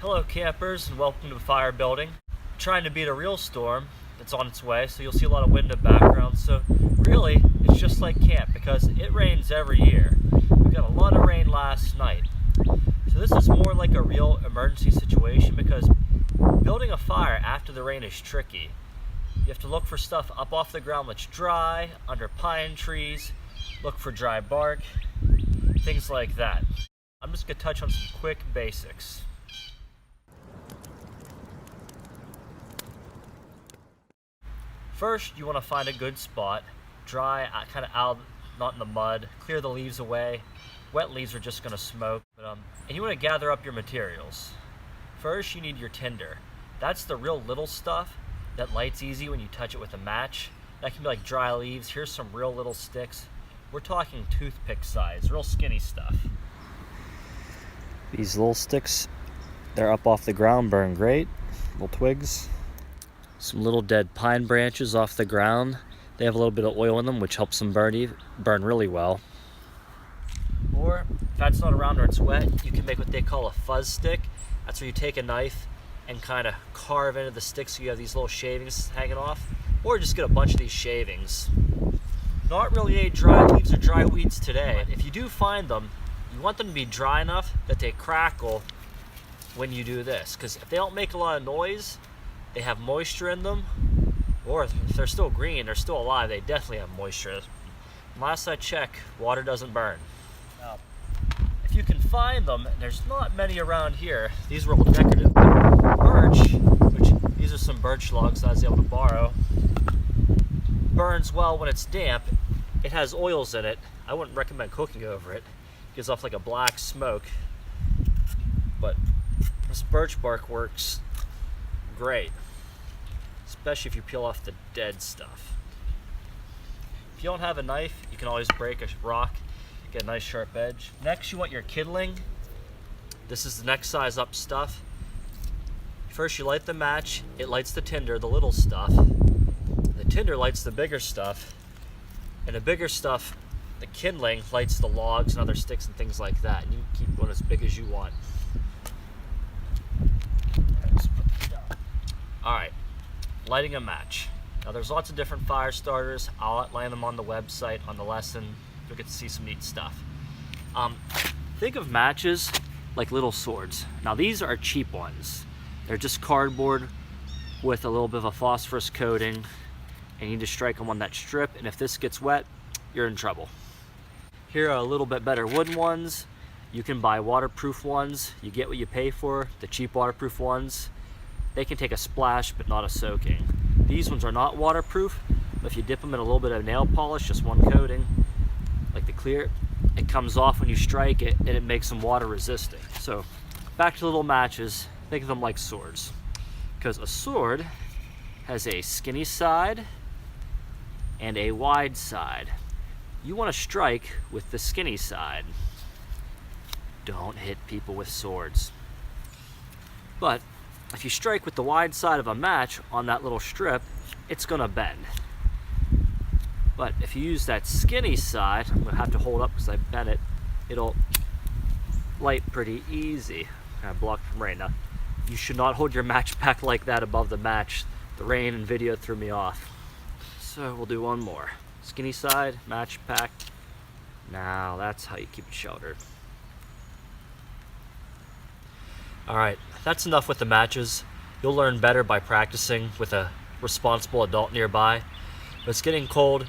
Hello campers and welcome to the fire building. Trying to beat a real storm that's on its way, so you'll see a lot of wind in the background. So really, it's just like camp because it rains every year. We got a lot of rain last night. So this is more like a real emergency situation because building a fire after the rain is tricky. You have to look for stuff up off the ground that's dry, under pine trees, look for dry bark, things like that. I'm just going to touch on some quick basics. First, you want to find a good spot, dry, kind of out, not in the mud, clear the leaves away. Wet leaves are just going to smoke. And you want to gather up your materials. First, you need your tinder. That's the real little stuff that lights easy when you touch it with a match. That can be like dry leaves. Here's some real little sticks. We're talking toothpick size, real skinny stuff. These little sticks, they're up off the ground, burn great. Little twigs. Some little dead pine branches off the ground. They have a little bit of oil in them, which helps them burn really well. Or if that's not around or it's wet, you can make what they call a fuzz stick. That's where you take a knife and kind of carve into the stick so you have these little shavings hanging off. Or just get a bunch of these shavings. Not really any dry leaves or dry weeds today. If you do find them, you want them to be dry enough that they crackle when you do this. Because if they don't make a lot of noise, they have moisture in them, or if they're still green, they're still alive, they definitely have moisture. Last I checked, water doesn't burn. Now, if you can find them, and there's not many around here, these were all decorative. Birch, which these are some birch logs that I was able to borrow, burns well when it's damp. It has oils in it. I wouldn't recommend cooking over it. It gives off like a black smoke, but this birch bark works great, especially if you peel off the dead stuff. If you don't have a knife, you can always break a rock, get a nice sharp edge. Next, you want your kindling. This is the next size up stuff. First, you light the match. It lights the tinder, the little stuff. The tinder lights the bigger stuff, and the bigger stuff, the kindling, lights the logs and other sticks and things like that. And you can keep one as big as you want. Alright, lighting a match. Now there's lots of different fire starters. I'll outline them on the website, on the lesson. You'll get to see some neat stuff. Think of matches like little swords. Now these are cheap ones. They're just cardboard with a little bit of a phosphorus coating, and you need to strike them on that strip, and if this gets wet, you're in trouble. Here are a little bit better wooden ones. You can buy waterproof ones. You get what you pay for. The cheap waterproof ones, they can take a splash, but not a soaking. These ones are not waterproof, but if you dip them in a little bit of nail polish, just one coating, like the clear, it comes off when you strike it, and it makes them water resistant. So, back to little matches, think of them like swords. Because a sword has a skinny side and a wide side. You want to strike with the skinny side. Don't hit people with swords. But if you strike with the wide side of a match on that little strip, it's gonna bend. But if you use that skinny side, I'm gonna have to hold up because I bent it, it'll light pretty easy. I blocked from rain. Now, you should not hold your match pack like that above the match. The rain and video threw me off. So we'll do one more. Skinny side, match pack. Now that's how you keep it sheltered. Alright, that's enough with the matches. You'll learn better by practicing with a responsible adult nearby. But it's getting cold.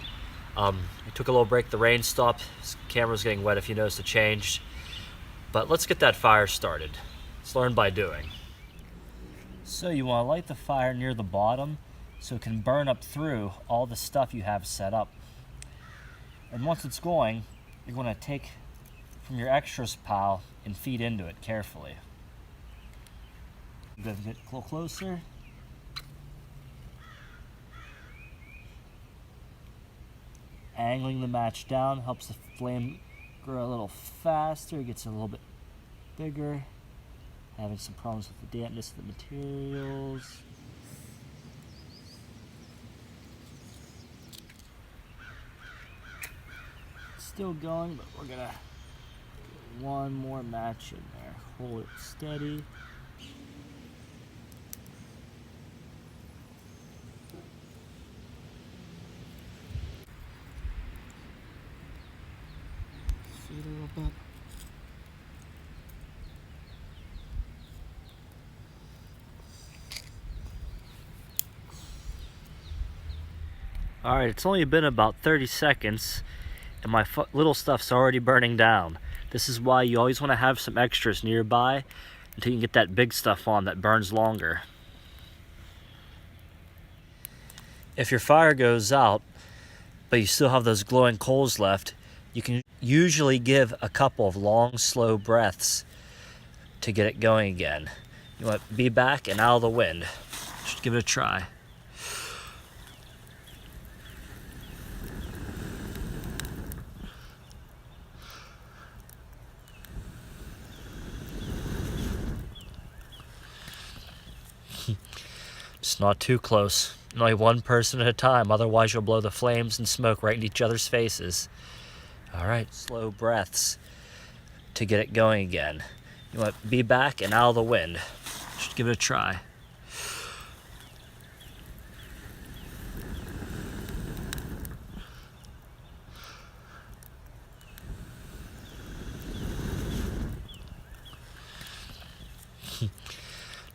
We took a little break, the rain stopped. This camera's getting wet if you notice a change. But let's get that fire started. Let's learn by doing. So you want to light the fire near the bottom so it can burn up through all the stuff you have set up. And once it's going, you're going to take from your extras pile and feed into it carefully. Get a little closer. Angling the match down helps the flame grow a little faster. It gets a little bit bigger. Having some problems with the dampness of the materials. Still going, but we're gonna get one more match in there. Hold it steady. see it a little bit. Alright, it's only been about 30 seconds and my little stuff's already burning down. This is why you always want to have some extras nearby until you can get that big stuff on that burns longer. If your fire goes out, but you still have those glowing coals left, you can usually give a couple of long, slow breaths to get it going again. You want to be back and out of the wind. Just give it a try. Just not too close. Only one person at a time, otherwise you'll blow the flames and smoke right in each other's faces. Alright, slow breaths to get it going again. You want to be back and out of the wind. Just give it a try.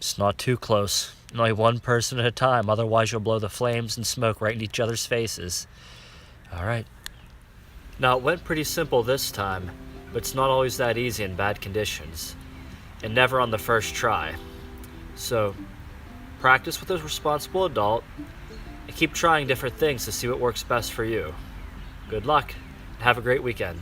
Just not too close. Only one person at a time, otherwise you'll blow the flames and smoke right in each other's faces. Alright. Now it went pretty simple this time, but it's not always that easy in bad conditions. And never on the first try. So, practice with a responsible adult, and keep trying different things to see what works best for you. Good luck, and have a great weekend.